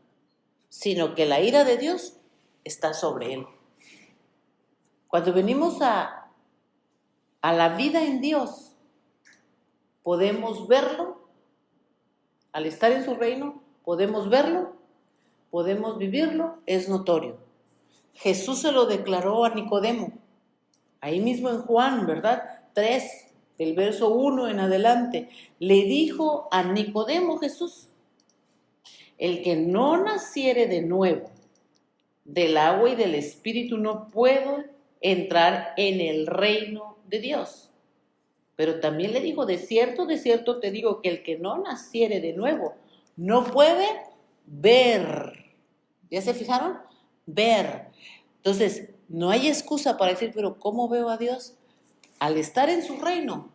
C: sino que la ira de Dios está sobre él. Cuando venimos a la vida en Dios, podemos verlo, al estar en su reino, podemos verlo, podemos vivirlo, es notorio. Jesús se lo declaró a Nicodemo, ahí mismo en Juan, ¿verdad? 3, del verso 1 en adelante, le dijo a Nicodemo Jesús, el que no naciere de nuevo del agua y del Espíritu no puede entrar en el reino de Dios. Pero también le dijo, de cierto te digo que el que no naciere de nuevo no puede ver. ¿Ya se fijaron? Ver. Entonces, no hay excusa para decir, pero ¿cómo veo a Dios? al estar en su reino,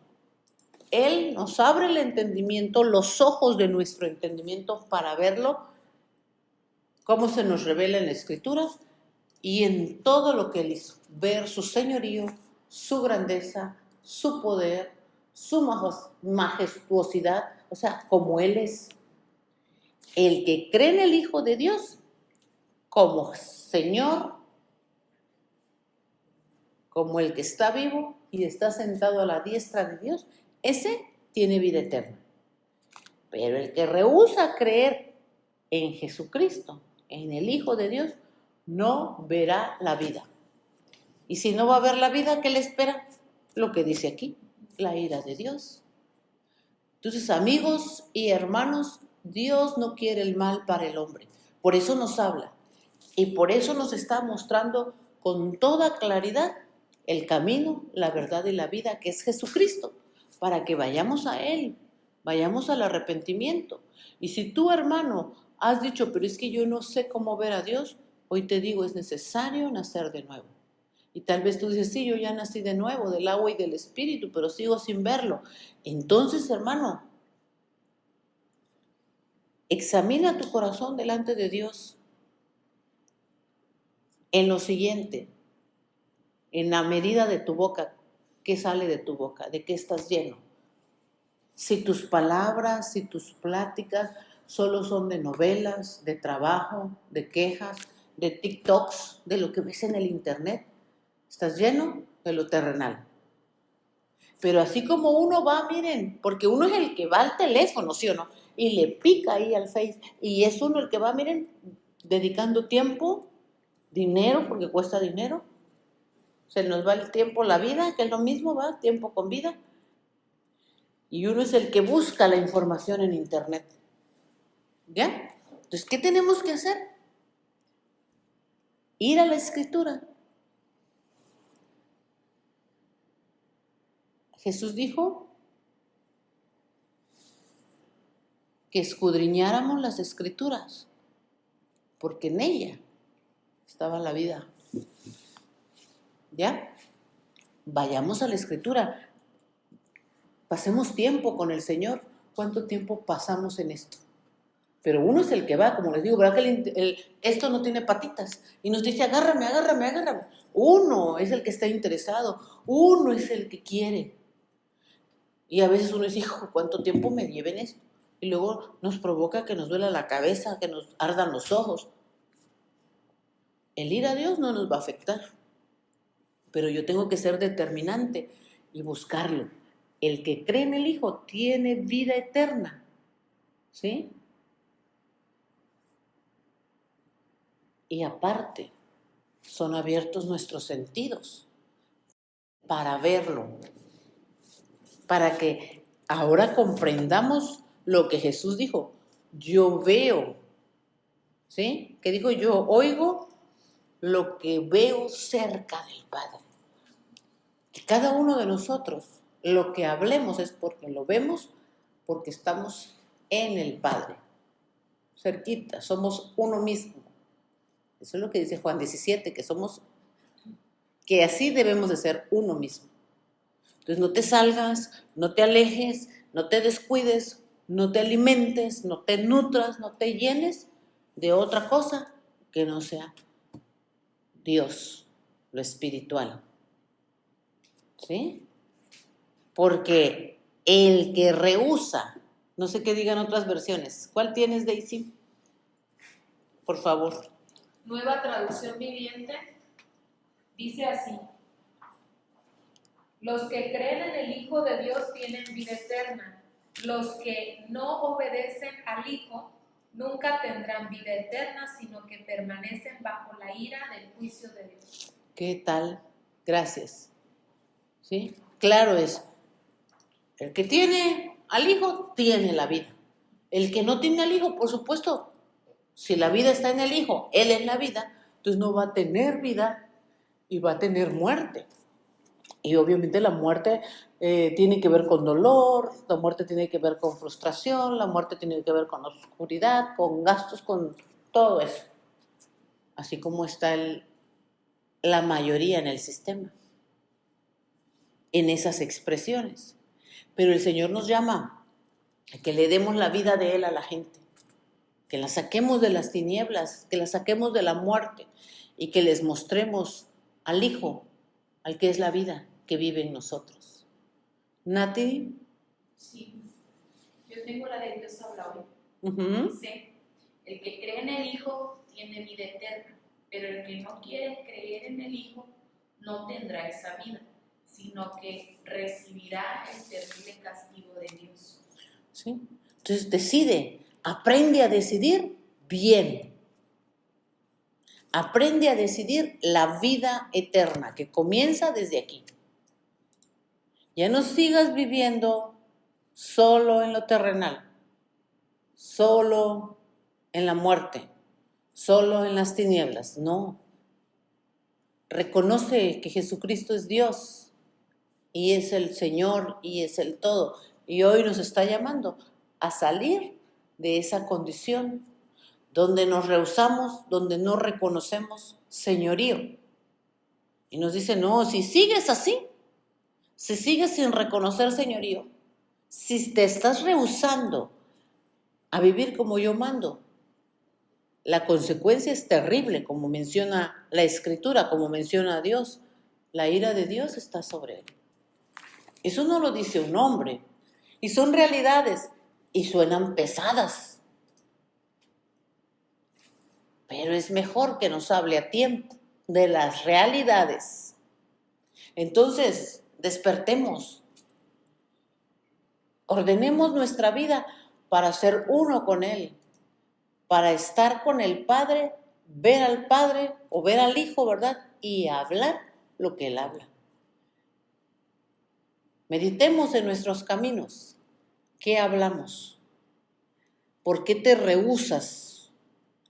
C: Él nos abre el entendimiento, los ojos de nuestro entendimiento para verlo, cómo se nos revela en la Escritura y en todo lo que Él hizo. Ver su señorío, su grandeza, su poder, su majestuosidad, o sea, como Él es. El que cree en el Hijo de Dios como Señor, como el que está vivo y está sentado a la diestra de Dios, ese tiene vida eterna. Pero el que rehúsa creer en Jesucristo, en el Hijo de Dios, no verá la vida. Y si no va a ver la vida, ¿qué le espera? Lo que dice aquí, la ira de Dios. Entonces, amigos y hermanos, Dios no quiere el mal para el hombre. Por eso nos habla. Y por eso nos está mostrando con toda claridad el camino, la verdad y la vida, que es Jesucristo, para que vayamos a Él, vayamos al arrepentimiento. Y si tú, hermano, has dicho, pero es que yo no sé cómo ver a Dios, hoy te digo, es necesario nacer de nuevo. Y tal vez tú dices, sí, yo ya nací de nuevo, del agua y del Espíritu, pero sigo sin verlo. Entonces, hermano, examina tu corazón delante de Dios en lo siguiente, en la medida de tu boca, ¿qué sale de tu boca? ¿De qué estás lleno? Si tus palabras, si tus pláticas solo son de novelas, de trabajo, de quejas, de TikToks, de lo que ves en el internet, estás lleno de lo terrenal. Pero así como uno va, miren, porque uno es el que va al teléfono, ¿sí o no? Y le pica ahí al Face, y es uno el que va, miren, dedicando tiempo, dinero, porque cuesta dinero. Se nos va el tiempo, la vida, que es lo mismo, va, tiempo con vida. Y uno es el que busca la información en internet. ¿Ya? Entonces, ¿qué tenemos que hacer? Ir a la Escritura. Jesús dijo que escudriñáramos las Escrituras, porque en ella estaba la vida. ¿Ya? Vayamos a la Escritura. Pasemos tiempo con el Señor. ¿Cuánto tiempo pasamos en esto? Pero uno es el que va, como les digo, ¿verdad que esto no tiene patitas? Y nos dice, agárrame, agárrame, agárrame. Uno es el que está interesado. Uno es el que quiere. Y a veces uno dice, hijo, ¿cuánto tiempo me lleven esto? Y luego nos provoca que nos duela la cabeza, que nos ardan los ojos. El ir a Dios no nos va a afectar. Pero yo tengo que ser determinante y buscarlo. El que cree en el Hijo tiene vida eterna. ¿Sí? Y aparte, son abiertos nuestros sentidos para verlo. Para que ahora comprendamos lo que Jesús dijo. Yo veo. ¿Sí? ¿Qué dijo? Yo oigo lo que veo cerca del Padre. Que cada uno de nosotros, lo que hablemos es porque lo vemos, porque estamos en el Padre, cerquita, somos uno mismo. Eso es lo que dice Juan 17, que así debemos de ser uno mismo. Entonces no te salgas, no te alejes, no te descuides, no te alimentes, no te nutras, no te llenes de otra cosa que no sea Dios, lo espiritual. ¿Sí? Porque el que rehúsa, no sé qué digan otras versiones. ¿Cuál tienes, Daisy? Por favor.
D: Nueva traducción viviente dice así: los que creen en el Hijo de Dios tienen vida eterna. Los que no obedecen al Hijo nunca tendrán vida eterna, sino que permanecen bajo la ira del juicio de Dios.
C: ¿Qué tal? Gracias. ¿Sí? Claro es. El que tiene al Hijo tiene la vida. El que no tiene al Hijo, por supuesto, si la vida está en el Hijo, Él es la vida, entonces no va a tener vida y va a tener muerte. Y obviamente la muerte tiene que ver con dolor, la muerte tiene que ver con frustración, la muerte tiene que ver con oscuridad, con gastos, con todo eso. Así como está la mayoría en el sistema. en esas expresiones. Pero el Señor nos llama a que le demos la vida de Él a la gente, que la saquemos de las tinieblas, que la saquemos de la muerte y que les mostremos al Hijo, al que es la vida que vive en nosotros. Nati.
E: Sí, yo tengo la de Dios habla hoy.
C: Uh-huh.
E: Dice, el que cree en el Hijo tiene vida eterna, pero el que no quiere creer en el Hijo no tendrá esa vida, sino que recibirá el terrible castigo de Dios.
C: ¿Sí? Entonces decide, aprende a decidir bien. Aprende a decidir la vida eterna que comienza desde aquí. Ya no sigas viviendo solo en lo terrenal, solo en la muerte, solo en las tinieblas. No. Reconoce que Jesucristo es Dios y es el Señor y es el todo. Y hoy nos está llamando a salir de esa condición donde nos rehusamos, donde no reconocemos señorío. Y nos dice, no, si sigues así, si sigues sin reconocer señorío, si te estás rehusando a vivir como yo mando, la consecuencia es terrible, como menciona la Escritura, como menciona Dios. La ira de Dios está sobre él. Eso no lo dice un hombre. Y son realidades y suenan pesadas. Pero es mejor que nos hable a tiempo de las realidades. Entonces, despertemos. Ordenemos nuestra vida para ser uno con Él, para estar con el Padre, ver al Padre o ver al Hijo, ¿verdad? Y hablar lo que Él habla. Meditemos en nuestros caminos. ¿Qué hablamos? ¿Por qué te rehusas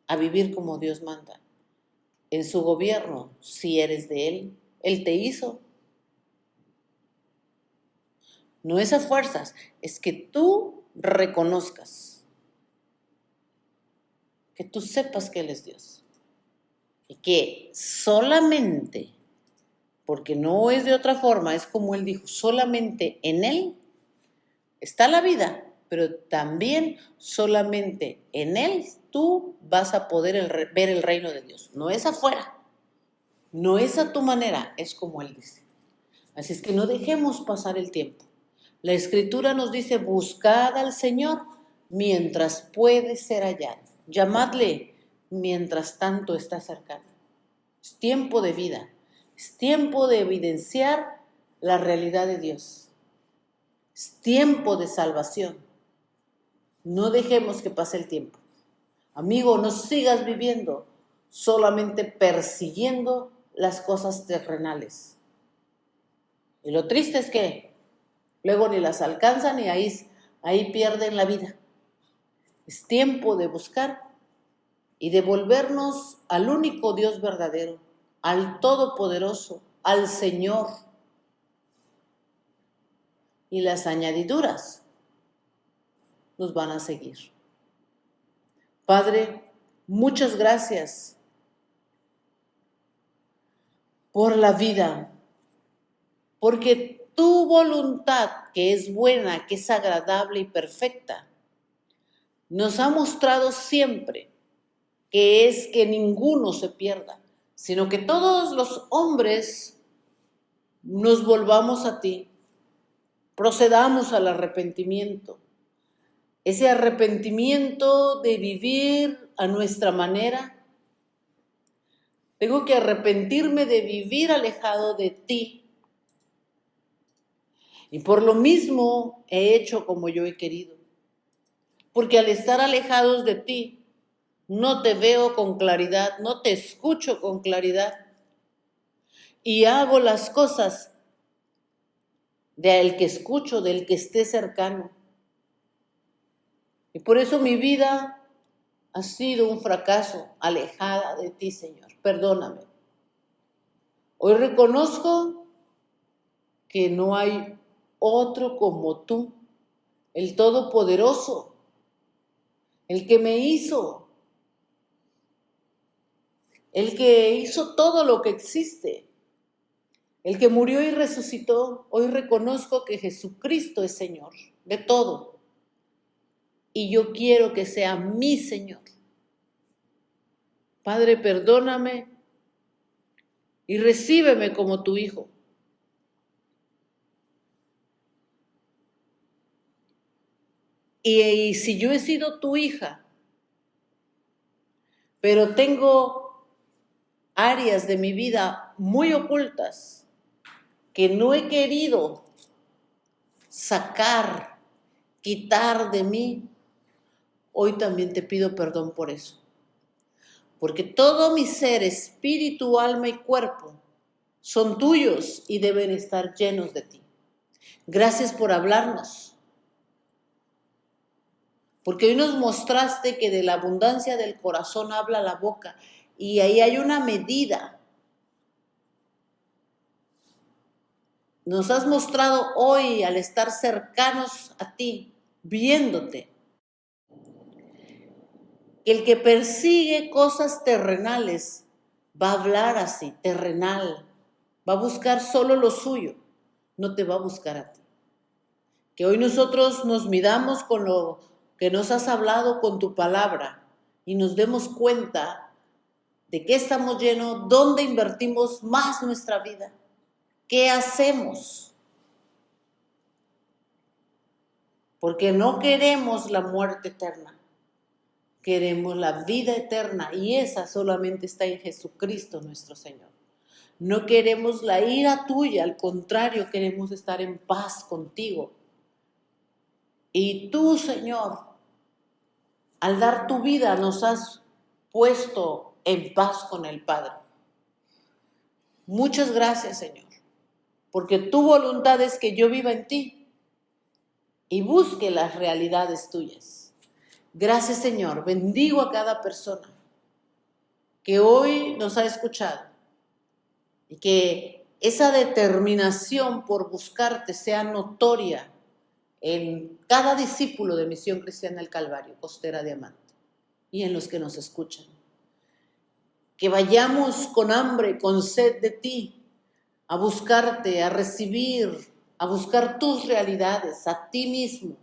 C: a vivir como Dios manda? En su gobierno, si eres de Él, Él te hizo. No es a fuerzas, es que tú reconozcas, que tú sepas que Él es Dios. Y que solamente, porque no es de otra forma, es como Él dijo, solamente en Él está la vida, pero también solamente en Él tú vas a poder ver el reino de Dios. No es afuera, no es a tu manera, es como Él dice. Así es que no dejemos pasar el tiempo. La Escritura nos dice, buscad al Señor mientras puede ser hallado. Llamadle mientras tanto está cercano. Es tiempo de vida. Es tiempo de evidenciar la realidad de Dios. Es tiempo de salvación. No dejemos que pase el tiempo. Amigo, no sigas viviendo solamente persiguiendo las cosas terrenales. Y lo triste es que luego ni las alcanzan y ahí pierden la vida. Es tiempo de buscar y de volvernos al único Dios verdadero, al Todopoderoso, al Señor. Y las añadiduras nos van a seguir. Padre, muchas gracias por la vida, porque tu voluntad, que es buena, que es agradable y perfecta, nos ha mostrado siempre que es que ninguno se pierda, sino que todos los hombres nos volvamos a ti, procedamos al arrepentimiento. Ese arrepentimiento de vivir a nuestra manera. Tengo que arrepentirme de vivir alejado de ti. Y por lo mismo he hecho como yo he querido. Porque al estar alejados de ti, no te veo con claridad, no te escucho con claridad. Y hago las cosas del que escucho, del que esté cercano. Y por eso mi vida ha sido un fracaso, alejada de ti, Señor. Perdóname. Hoy reconozco que no hay otro como tú, el Todopoderoso, el que me hizo, el que hizo todo lo que existe, el que murió y resucitó, hoy reconozco que Jesucristo es Señor de todo. Y yo quiero que sea mi Señor. Padre, perdóname y recíbeme como tu hijo. Y si yo he sido tu hija, pero tengo áreas de mi vida muy ocultas que no he querido sacar, quitar de mí, hoy también te pido perdón por eso. Porque todo mi ser, espíritu, alma y cuerpo, son tuyos y deben estar llenos de ti. Gracias por hablarnos. Porque hoy nos mostraste que de la abundancia del corazón habla la boca. Y ahí hay una medida. Nos has mostrado hoy, al estar cercanos a ti, viéndote, el que persigue cosas terrenales va a hablar así, terrenal, va a buscar solo lo suyo, no te va a buscar a ti. Que hoy nosotros nos midamos con lo que nos has hablado con tu palabra y nos demos cuenta de qué estamos llenos, dónde invertimos más nuestra vida, qué hacemos. Porque no queremos la muerte eterna. Queremos la vida eterna y esa solamente está en Jesucristo nuestro Señor. No queremos la ira tuya, al contrario, queremos estar en paz contigo. Y tú, Señor, al dar tu vida nos has puesto en paz con el Padre. Muchas gracias, Señor, porque tu voluntad es que yo viva en ti y busque las realidades tuyas. Gracias, Señor. Bendigo a cada persona que hoy nos ha escuchado y que esa determinación por buscarte sea notoria en cada discípulo de Misión Cristiana del Calvario, Costera Diamante, y en los que nos escuchan. Que vayamos con hambre, con sed de ti, a buscarte, a recibir, a buscar tus realidades, a ti mismo.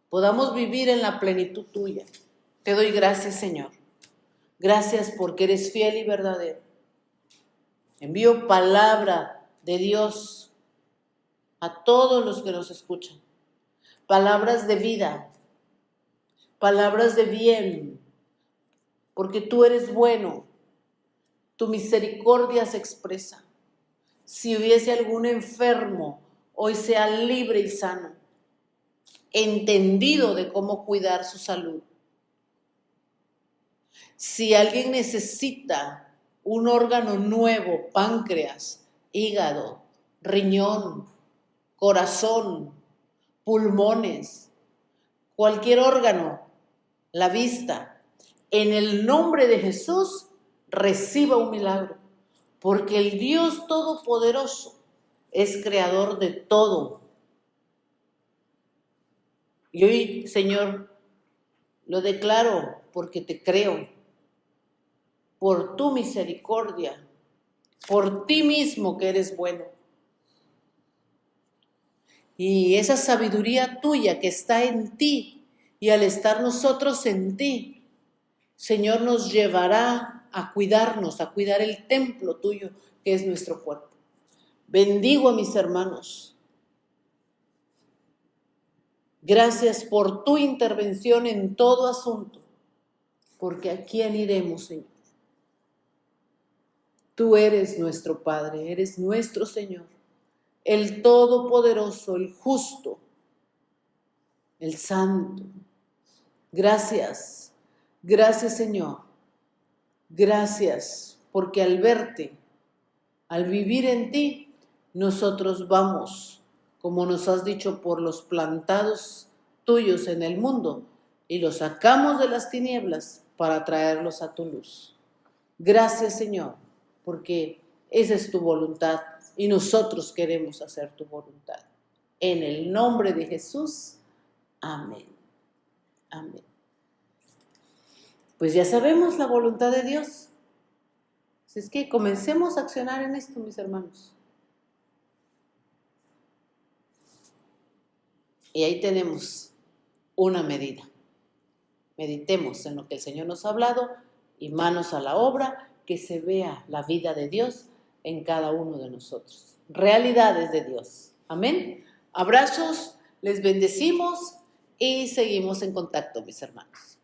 C: Podamos vivir en la plenitud tuya. Te doy gracias, Señor. Gracias porque eres fiel y verdadero. Envío palabra de Dios a todos los que nos escuchan. Palabras de vida, palabras de bien, porque tú eres bueno. Tu misericordia se expresa. Si hubiese algún enfermo, hoy sea libre y sano, entendido de cómo cuidar su salud. Si alguien necesita un órgano nuevo, páncreas, hígado, riñón, corazón, pulmones, cualquier órgano, la vista, en el nombre de Jesús, reciba un milagro, porque el Dios Todopoderoso es creador de todo. Y hoy, Señor, lo declaro porque te creo, por tu misericordia, por ti mismo que eres bueno. Y esa sabiduría tuya que está en ti, y al estar nosotros en ti, Señor, nos llevará a cuidarnos, a cuidar el templo tuyo, que es nuestro cuerpo. Bendigo a mis hermanos. Gracias por tu intervención en todo asunto, porque ¿a quién iremos, Señor? Tú eres nuestro Padre, eres nuestro Señor, el Todopoderoso, el Justo, el Santo. Gracias, gracias, Señor. Gracias, porque al verte, al vivir en ti, nosotros vamos, como nos has dicho, por los plantados tuyos en el mundo, y los sacamos de las tinieblas para traerlos a tu luz. Gracias, Señor, porque esa es tu voluntad y nosotros queremos hacer tu voluntad. En el nombre de Jesús, amén. Amén. Pues ya sabemos la voluntad de Dios. Así es que comencemos a accionar en esto, mis hermanos. Y ahí tenemos una medida. Meditemos en lo que el Señor nos ha hablado y manos a la obra, que se vea la vida de Dios en cada uno de nosotros. Realidades de Dios. Amén. Abrazos, les bendecimos y seguimos en contacto, mis hermanos.